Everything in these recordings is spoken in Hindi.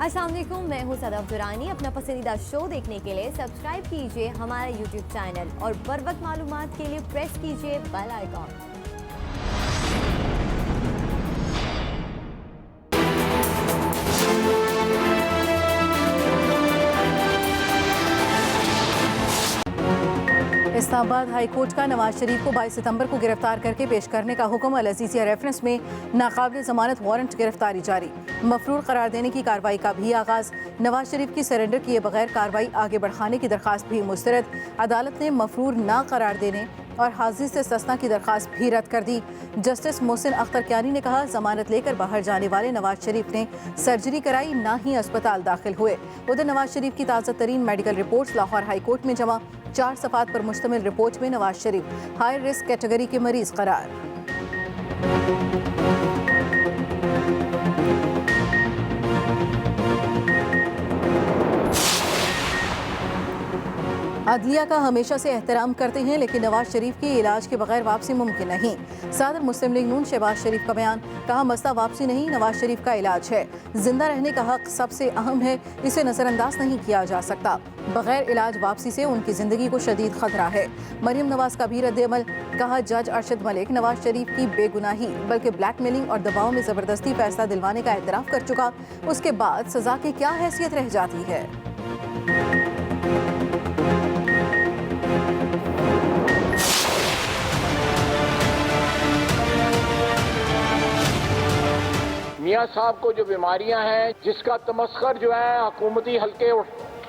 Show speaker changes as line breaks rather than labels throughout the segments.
अस्सलाम वालेकुम, मैं हूँ सदफ दुरानी। अपना पसंदीदा शो देखने के लिए सब्सक्राइब कीजिए हमारा यूट्यूब चैनल और बर वक्त मालूमात के लिए प्रेस कीजिए bell icon. Islamabad high court का नवाज शरीफ को 22 सितंबर को गिरफ्तार करके पेश करने का हुक्म। अल अजीजिया रेफरेंस में नाकाबिल जमानत वारंट गिरफ्तारी जारी। मफरूर करार देने की कार्रवाई का भी आगाज। नवाज शरीफ की सरेंडर किए बगैर कार्रवाई आगे बढ़ाने की दरखास्त भी मुस्तरद। अदालत ने मफरूर ना करार देने और हाजिर से सस्ता की दरखास्त भी रद्द कर दी। जस्टिस मोहसिन अख्तर क्यानी ने कहा, जमानत लेकर बाहर जाने वाले नवाज शरीफ ने सर्जरी कराई, ना ही अस्पताल दाखिल हुए। उधर नवाज शरीफ की ताज़ा तरीन medical reports Lahore high court में जमा। 4 सफ़ात पर मुश्तमिल रिपोर्ट में Nawaz Sharif high risk category के मरीज करार। अदलिया का हमेशा से एहतराम करते हैं, लेकिन नवाज शरीफ की इलाज के बगैर वापसी मुमकिन नहीं। सदर मुस्लिम लीग नून शहबाज शरीफ का बयान। कहा, मसला वापसी नहीं, नवाज शरीफ का इलाज है। जिंदा रहने का हक सबसे अहम है, इसे नजरअंदाज नहीं किया जा सकता। बगैर इलाज वापसी से उनकी जिंदगी को शदीद खतरा है। मरियम नवाज का भी रद्द-ए-अमल। कहा, जज अरशद मलिक नवाज शरीफ की बेगुनाही बल्कि ब्लैकमेलिंग और दबाव में जबरदस्ती फैसला दिलवाने का एतराफ कर चुका, उसके बाद सजा की क्या हैसियत रह जाती है।
मियाँ साहब को जो बीमारियां हैं, जिसका तमस्खर जो है हुकूमती हल्के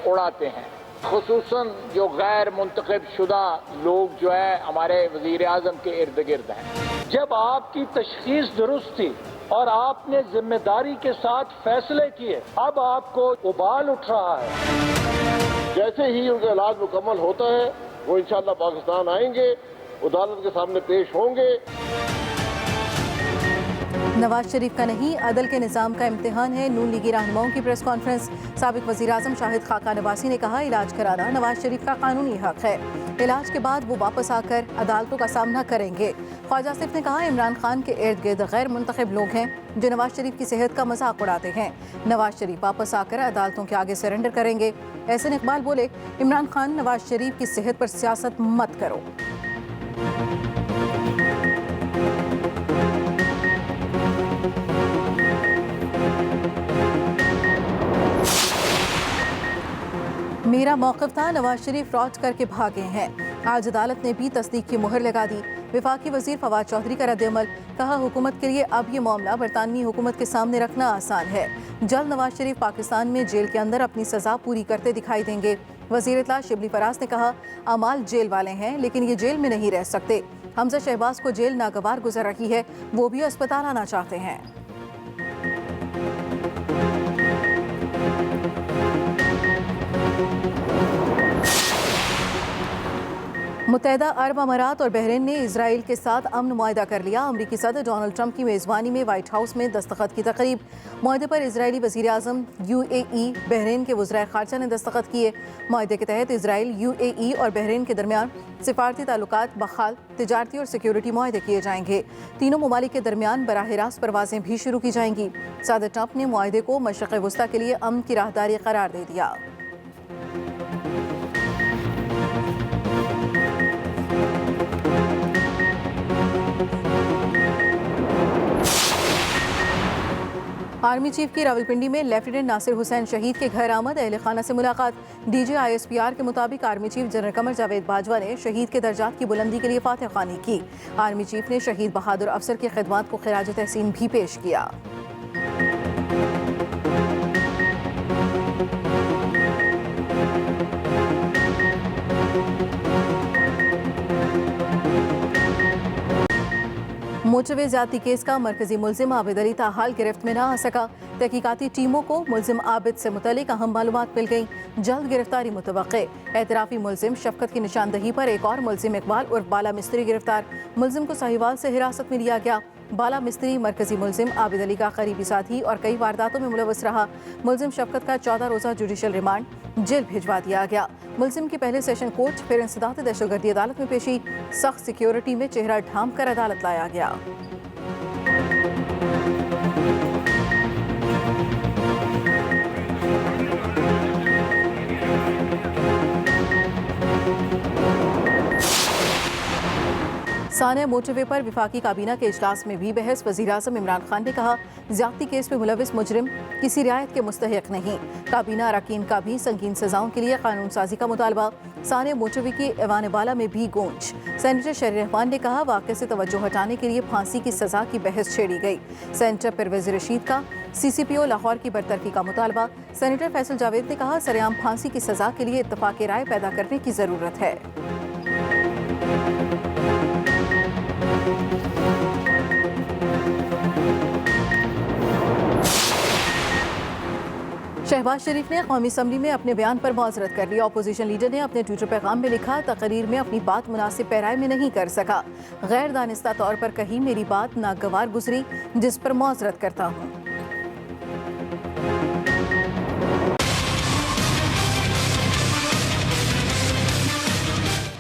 उड़ाते हैं, खुसूसन जो गैर मुंतखब शुदा लोग जो है हमारे वजीर आजम के इर्द गिर्द हैं।
जब आपकी तशखीस दुरुस्त थी और आपने जिम्मेदारी के साथ फैसले किए, अब आपको उबाल उठ रहा है।
जैसे ही उनका इलाज मुकम्मल होता है, वो इंशाअल्लाह पाकिस्तान आएंगे, अदालत के सामने पेश होंगे।
नवाज शरीफ का नहीं, अदल के निज़ाम का इम्तिहान है। नून लीगी रहनुमाओं की प्रेस कॉन्फ्रेंस। साबिक वज़ीर आज़म शाहिद खाका नवासी ने कहा, इलाज कराना नवाज शरीफ का कानूनी हक है। इलाज के बाद वो वापस आकर अदालतों का सामना करेंगे। ख्वाजा आसिफ ने कहा, इमरान खान के इर्द गिर्द गैर मुंतखब लोग हैं जो नवाज शरीफ की सेहत का मजाक उड़ाते हैं। नवाज शरीफ वापस आकर अदालतों के आगे सरेंडर करेंगे। एहसन इकबाल बोले, इमरान खान नवाज शरीफ की सेहत पर सियासत मत करो। मेरा मौक़िफ़ था, नवाज शरीफ फ्रॉड करके भागे हैं। आज अदालत ने भी तस्दीक की मुहर लगा दी। वफाकी वज़ीर फवाद चौधरी का रद्द-ए-अमल। कहा, हुकूमत के लिए अब ये मामला बरतानवी हुकूमत के सामने रखना आसान है। जल्द नवाज शरीफ पाकिस्तान में जेल के अंदर अपनी सज़ा पूरी करते दिखाई देंगे। वज़ीर इत्तला शिबली फराज ने कहा, अमाल जेल वाले हैं, लेकिन ये जेल में नहीं रह सकते। हमजा शहबाज को जेल नागवार गुजर रही है, वो भी अस्पताल आना चाहते हैं। मुत्तहिदा अरब अमारात और बहरीन ने इजराइल के साथ अमन मुआहदा कर लिया। अमरीकी सदर डोनाल्ड ट्रंप की मेज़बानी में व्हाइट हाउस में दस्तखत की तकरीब। मुआहदे पर इजरायली वज़ीर आज़म, UAE, बहरीन के वज़ीर ख़ारजा ने दस्तखत किए। मुआहदे के तहत इजराइल, UAE और बहरीन के दरमियान सिफारती ताल्लुकात बहाल, तिजारती और सिक्योरिटी मुआहदे किए जाएंगे। तीनों ममालिक के दरमियान बराह रास्त परवाजें भी शुरू की जाएंगी। सदर ट्रंप ने मुआहदे को मशरिक़ वुस्ता के लिए अमन की राहदारी करार दे दिया। आर्मी चीफ की रावलपिंडी में लेफ्टिनेंट नासिर हुसैन शहीद के घर आमद। अहले खाना से मुलाकात। DG ISPR के मुताबिक army chief general Qamar Javed Bajwa ने शहीद के दर्जात की बुलंदी के लिए फातह ख़्वानी की। आर्मी चीफ ने शहीद बहादुर अफसर की खिदमत को खिराज तहसीन भी पेश किया। मोटरवे ज़्यादती केस का मरकजी मुल्जिम आबिद अली ताहाल गिरफ्त में न आ सका। तहकीकाती टीमों को मुल्जिम आबिद से मुतल्लिक अहम मालूमात मिल गई। जल्द गिरफ्तारी मुतवक्के। एतराफ़ी मुल्जिम शफकत की निशानदही पर एक और मुल्जिम इकबाल उर्फ बाला मिस्त्री गिरफ्तार। मुल्जिम को साहिवाल से हिरासत में लिया गया। बाला मिस्त्री मरकजी मुल्जिम आबिद अली का करीबी साथी और कई वारदातों में मुलव्वस रहा। मुल्जिम शफकत का 14 रोज़ा जुडिशल रिमांड जेल भिजवा दिया गया। मुल्जिम की पहले सेशन कोर्ट फिर इंसदाद दहशतगर्दी अदालत में पेशी। सख्त सिक्योरिटी में चेहरा ढांप कर अदालत लाया गया। सानिया मोटरवे पर विफाकी काबीना के इजलास में भी बहस। वज़ीर-ए-आज़म इमरान खान ने कहा, ज़्यादती केस में मुलविस मुजरिम किसी रियायत के मुस्तहिक नहीं। काबीना अरकान का भी संगीन सजाओं के लिए कानून साजी का मुतालबा। सानिया मोटरवे की ऐवान बाला में भी गूंज। सेनेटर शहरी रहमान ने कहा, वाक़े से तवज्जो हटाने के लिए फांसी की सजा की बहस छेड़ी गई। सेनेटर परवेज़ रशीद का CCPO लाहौर की बरतरफी का मुतालबा। सेनेटर फैसल जावेद ने कहा, सरेआम फांसी की सजा के लिए इत्तफाक राय पैदा करने की ज़रूरत है। शहबाज शरीफ ने कौमी असम्बली में अपने बयान पर मौजरत कर ली। अपोजिशन लीडर ने अपने ट्विटर पैगाम में लिखा, तकरीर में अपनी बात मुनासिब पैराए में नहीं कर सका। गैर दानिस्ता तौर पर कही मेरी बात नागवार गुजरी, जिस पर मौजरत करता हूँ।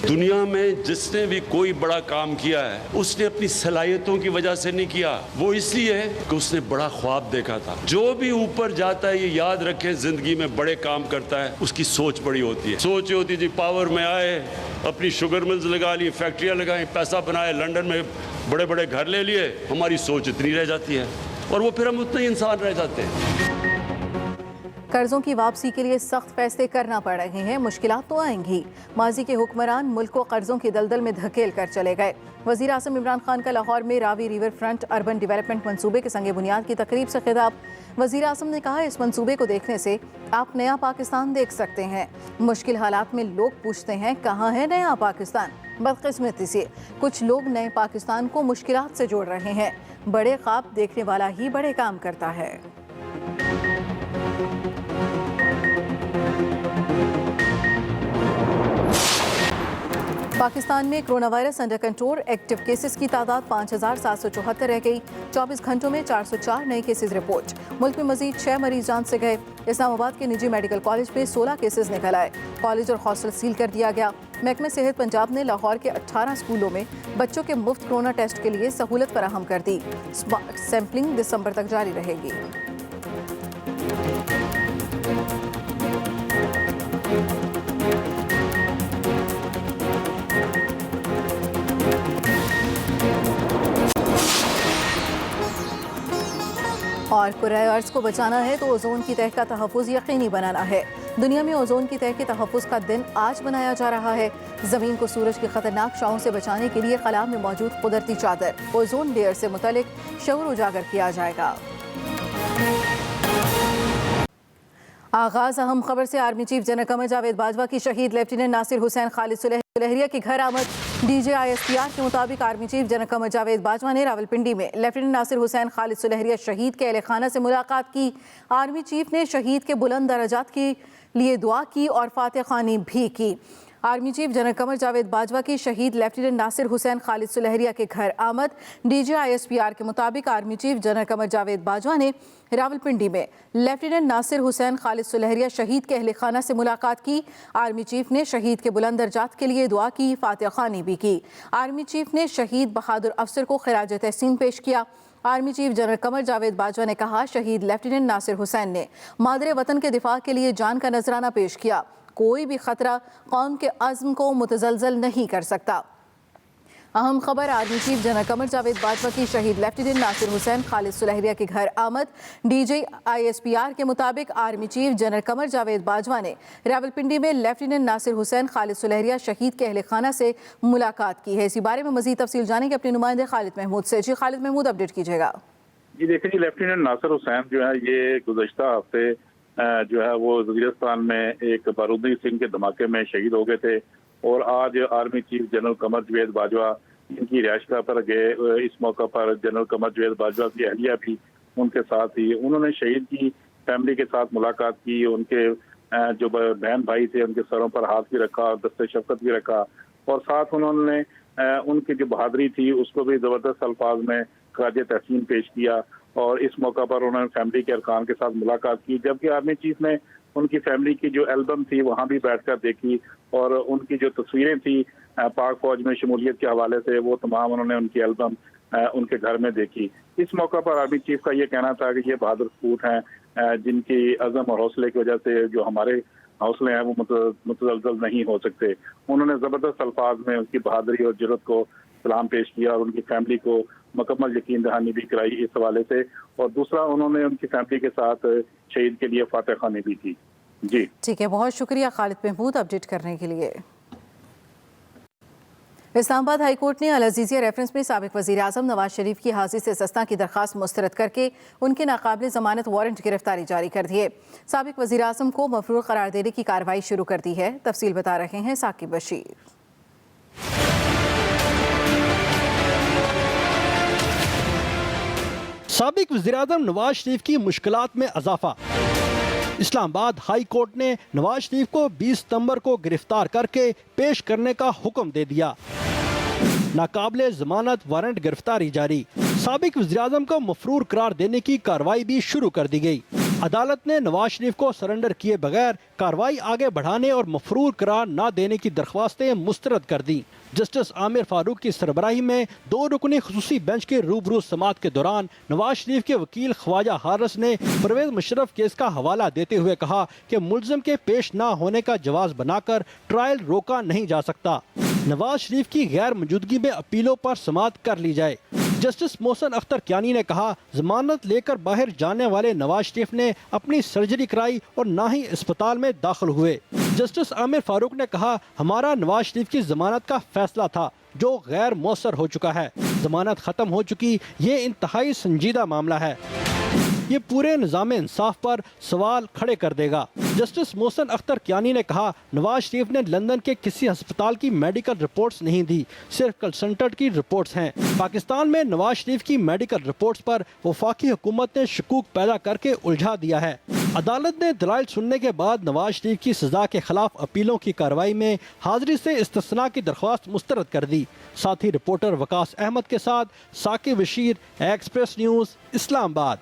दुनिया में जिसने भी कोई बड़ा काम किया है उसने अपनी सलाहियतों की वजह से नहीं किया, वो इसलिए है कि उसने बड़ा ख्वाब देखा था। जो भी ऊपर जाता है ये याद रखें, जिंदगी में बड़े काम करता है उसकी सोच बड़ी होती है। सोच ये होती है जी पावर में आए, अपनी शुगर मिल्स लगा ली, फैक्ट्रियां लगाई, पैसा बनाए, लंदन में बड़े बड़े घर ले लिए, हमारी सोच इतनी रह जाती है और वो फिर हम उतने ही इंसान रह जाते हैं।
कर्जों की वापसी के लिए सख्त फैसले करना पड़ रहे हैं, मुश्किलात तो आएंगी। माजी के हुक्मरान मुल्क को कर्जों की दलदल में धकेल कर चले गए। वज़ीर-ए-आज़म इमरान खान का लाहौर में Ravi river front urban development मंसूबे के संगे बुनियाद की तकरीब से खिताब। वज़ीर-ए-आज़म ने कहा, इस मंसूबे को देखने से आप नया पाकिस्तान देख सकते हैं। मुश्किल हालात में लोग पूछते हैं, कहाँ है नया पाकिस्तान? बदकिस्मती से कुछ लोग नए पाकिस्तान को मुश्किलात से जोड़ रहे हैं। बड़े ख्वाब देखने वाला ही बड़े काम करता है। पाकिस्तान में corona virus under control. Active cases की तादाद 5,774 रह गई। 24 घंटों में 404 नए केसेस रिपोर्ट। मुल्क में मजीद 6 मरीज जान से गए। इस्लामाबाद के निजी मेडिकल कॉलेज में 16 केसेस निकल आए। कॉलेज और हॉस्टल सील कर दिया गया। महकमे सेहत पंजाब ने लाहौर के 18 स्कूलों में बच्चों के मुफ्त कोरोना टेस्ट के लिए सहूलत फराहम कर दी। सैंपलिंग दिसंबर तक जारी रहेगी। और कुराए अर्ज़ को बचाना है तो ओजोन की तह का तहफ़्फ़ुज़ यकीनी बनाना है। दुनिया में ओजोन की तह के तहफ़्फ़ुज़ का दिन आज मनाया जा रहा है। ज़मीन को सूरज की ख़तरनाक शाओं से बचाने के लिए खला में मौजूद कुदरती चादर ओजोन लेयर से मुतल्लिक शऊर उजागर किया जाएगा। आगाज़ अहम खबर से। Army chief general Qamar Javed Bajwa की शहीद लेफ्टिनेंट नासिर हुसैन खालिद सुलहरिया के घर आमद। DG ISPR के मुताबिक army chief general Qamar Javed Bajwa ने रावलपिंडी में लेफ्टिनेंट नासिर हुसैन खालिद सुलहरिया शहीद के अहले खाना से मुलाकात की। आर्मी चीफ ने शहीद के बुलंद दर्जात के लिए दुआ की और फातिहा ख़्वानी भी की। Army chief general Qamar Javed Bajwa की शहीद लेफ्टिनेंट नासिर हुसैन खालिद सुलहरिया के घर आमद। DG ISPR के मुताबिक army chief general Qamar Javed Bajwa ने रावलपिंडी में लेफ्टिनेंट नासिर हुसैन खालिद सुलहरिया शहीद के अहले खाना से मुलाकात की। आर्मी चीफ ने शहीद के बुलंद दर्जात के लिए दुआ की, फातिहा ख़्वानी भी की। आर्मी चीफ ने शहीद बहादुर अफसर को खिराज तहसीन पेश किया। Army chief general Qamar Javed Bajwa ने कहा, शहीद लेफ्टिनेंट नासिर हुसैन ने मादरे वतन के दिफा के लिए जान का नजराना पेश किया। कोई भी खतरा कौम के अज़्म को मुतज़लज़ल नहीं कर सकता। अहम खबर। Army chief general Qamar Javed Bajwa की शहीद लेफ्टिनेंट नासिर हुसैन खालिद सुलहरिया के घर आमद। DG ISPR के मुताबिक army chief general Qamar Javed Bajwa ने रावलपिंडी में लेफ्टिनेंट नासिर हुसैन खालिद सुलहरिया शहीद के अहले खाना से मुलाकात की है। इसी बारे में मजीद तफसील जानेंगे अपने नुमाइंदे खालिद महमूद से। जी खालिद महमूद, अपडेट कीजिएगा।
जी देखिए जी, लेफ्टिनेंट नासिर हुसैन जो है ये गुज़श्ता हफ्ते जो है वो वज़ीरिस्तान में एक बारूदी सिंह के धमाके में शहीद हो गए थे और आज army chief general Qamar Javed Bajwa इनकी रिहाइशगाह पर गए। इस मौका पर जनरल कमर जावेद बाजवा की अहलिया भी उनके साथ थी। उन्होंने शहीद की फैमिली के साथ मुलाकात की। उनके जो बहन भाई थे उनके सरों पर हाथ भी रखा और दस्ते शफ़क़त भी रखा और साथ उन्होंने उनकी जो बहादुरी थी उसको भी ज़बरदस्त अल्फाज में खिराज तहसीन पेश किया और इस मौका पर उन्होंने फैमिली के अरकान के साथ मुलाकात की। जबकि आर्मी चीफ ने उनकी फैमिली की जो एल्बम थी वहाँ भी बैठकर देखी और उनकी जो तस्वीरें थी पाक फौज में शमूलियत के हवाले से वो तमाम उन्होंने उनकी एल्बम उनके घर में देखी। इस मौका पर आर्मी चीफ का ये कहना था कि ये बहादुर सपूत हैं जिनकी अज़म और हौसले की वजह से जो हमारे हौसले हैं वो मुतज़लज़ल नहीं हो सकते। उन्होंने ज़बरदस्त अल्फाज में उसकी बहादुरी और जुर्रत को सलाम पेश किया और उनकी फैमिली को मुकम्मल यकीन दहानी भी कराई इस हवाले से। और दूसरा, उन्होंने उनकी फैमिली के साथ शहीद के लिए फातह खानी भी की। जी
ठीक है, बहुत शुक्रिया खालिद महमूद अपडेट करने के लिए। इस्लामाबाद हाई कोर्ट ने अल अज़ीज़िया रेफरेंस में साबिक वज़ीर आज़म नवाज शरीफ की हाजिर से सस्ता की दरख्वास्त मुस्तरद करके उनके नाकाबिल ज़मानत वारंट गिरफ्तारी जारी कर दी है। साबिक वज़ीर आज़म को मफरूर करार देने की कार्रवाई शुरू कर दी है। तफसील बता रहे हैं साकिब बशीर।
साबिक वज़ीर आज़म नवाज शरीफ की मुश्किलात में इजाफा। इस्लामाबाद हाई कोर्ट ने नवाज शरीफ को 20 सितंबर को गिरफ्तार करके पेश करने का हुक्म दे दिया। नाकाबिले जमानत वारंट गिरफ्तारी जारी। साबिक वज़ीर आज़म को मफरूर करार देने की कार्रवाई भी शुरू कर दी गई। अदालत ने नवाज शरीफ को सरेंडर किए बगैर कार्रवाई आगे बढ़ाने और मफरूर करार न देने की दरख्वास्तें मुस्तरद कर दी। जस्टिस आमिर फारूक की सरबराही में 2 रुकनी खुसूसी बेंच के रूबरू समाअत के दौरान नवाज शरीफ के वकील ख्वाजा हारिस ने परवेज मुशर्रफ केस का हवाला देते हुए कहा कि मुल्ज़िम के पेश न होने का जवाज बनाकर ट्रायल रोका नहीं जा सकता। नवाज शरीफ की गैर मौजूदगी में अपीलों पर समाअत कर ली जाए। जस्टिस मोहसिन अख्तर कियानी ने कहा, जमानत लेकर बाहर जाने वाले नवाज शरीफ ने अपनी सर्जरी कराई और ना ही अस्पताल में दाखिल हुए। जस्टिस आमिर फारूक ने कहा, हमारा नवाज शरीफ की जमानत का फैसला था जो गैर मौसर हो चुका है। जमानत खत्म हो चुकी, ये इंतहाई संजीदा मामला है। ये पूरे निज़ाम इंसाफ पर सवाल खड़े कर देगा। जस्टिस मोहसिन अख्तर कियानी ने कहा, नवाज शरीफ ने लंदन के किसी अस्पताल की मेडिकल रिपोर्ट्स नहीं दी, सिर्फ कंसल्टेंट की रिपोर्ट्स हैं। पाकिस्तान में नवाज शरीफ की मेडिकल रिपोर्ट्स पर वफाकी हुकूमत ने शकूक पैदा करके उलझा दिया है। अदालत ने दलाइल सुनने के बाद नवाज शरीफ की सजा के खिलाफ अपीलों की कार्रवाई में हाजिरी से इस्तिस्ना की दरख्वास्त मुस्तरद कर दी। साथ ही रिपोर्टर वकास अहमद के साथ साकिब बशीर, एक्सप्रेस न्यूज़, इस्लामाबाद।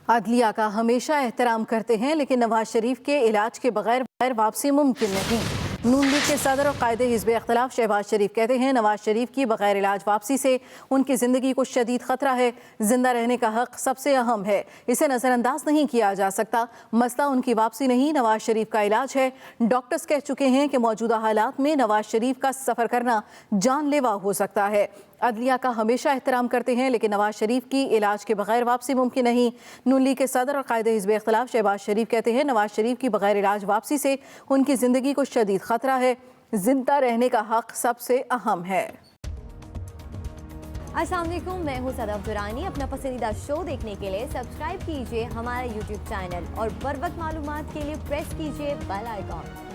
अदलिया का हमेशा एहतराम करते हैं, लेकिन नवाज शरीफ के इलाज के बगैर वापसी मुमकिन नहीं। नून लीग के सदर और कायदे हिज़्ब इख्तिलाफ शहबाज शरीफ कहते हैं, नवाज शरीफ की बगैर इलाज वापसी से उनकी ज़िंदगी को शदीद ख़तरा है। जिंदा रहने का हक सबसे अहम है, इसे नज़रअंदाज नहीं किया जा सकता। मसला उनकी वापसी नहीं, नवाज शरीफ का इलाज है। डॉक्टर्स कह चुके हैं कि मौजूदा हालात में नवाज शरीफ का सफ़र करना जानलेवा हो सकता है। अदलिया का हमेशा एहतराम करते हैं, लेकिन नवाज शरीफ की इलाज के बगैर वापसी मुमकिन नहीं। नून लीग के सदर और कायदे हिज़्ब इख्तिलाफ शहबाज शरीफ कहते हैं, नवाज शरीफ की बगैर इलाज वापसी से उनकी ज़िंदगी को शदीद ख़तरा है। जिंदा रहने का हक सबसे अहम है।
अस्सलाम वालेकुम, मैं हूँ सदफ दुरानी। अपना पसंदीदा शो देखने के लिए सब्सक्राइब कीजिए हमारा YouTube चैनल और बर वक्त मालूमात के लिए प्रेस कीजिए बेल आइकॉन।